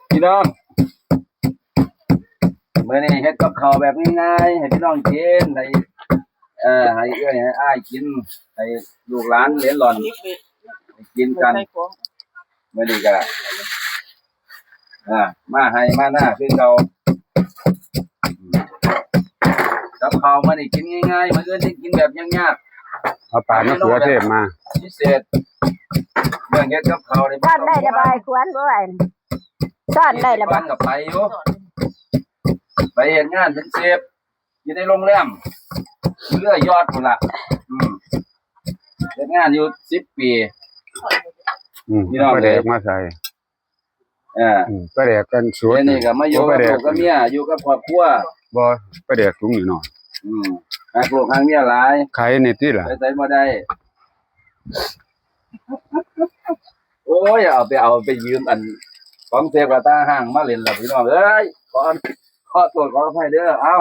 พี่น้องมื้อนี้เฮ็ดกับข้าวแบบง่ายๆให้พี่น้องกินให้เอื้อยให้อ้ายกินให้ลูกหลานเหลนหล่อนให้กินกันมื้อนี้ก็มาให้มาหน้าคือเก่ากับข้าวมื้อนี้กินง่ายๆมื้ออื่นสิกินแบบยากเอาปลามะเขือเทศมาๆพิเศษเรื่องเฮ็ดกับข้าวนี่บ่ ซ่อน ต้อง ได้ระบายควรบ่ไหวซ่อนได้ระบาย กับไปอยู่ไปเฮ็ดงานเป็นเชฟอยู่ในโรงแรมเรือยอดพุ่นล่ะเฮ็ดงานอยู่10 ปีก็แดกมาใส่ก็แดกกันสวยนี่ก็มาอยู่กับลูกกับเมียอยู่กับครอบครัวบ่ก็แดกถุงนี่หน่อยหากลูกหางเมียหลายใครนี่ติล่ะไปไสบ่ได้โอ้ยเอาไปยืมอันของเสียกว่าตาห้างมาเล่นล่ะพี่น้องเอ้ยขอโทษขออภัยเด้อเอ้า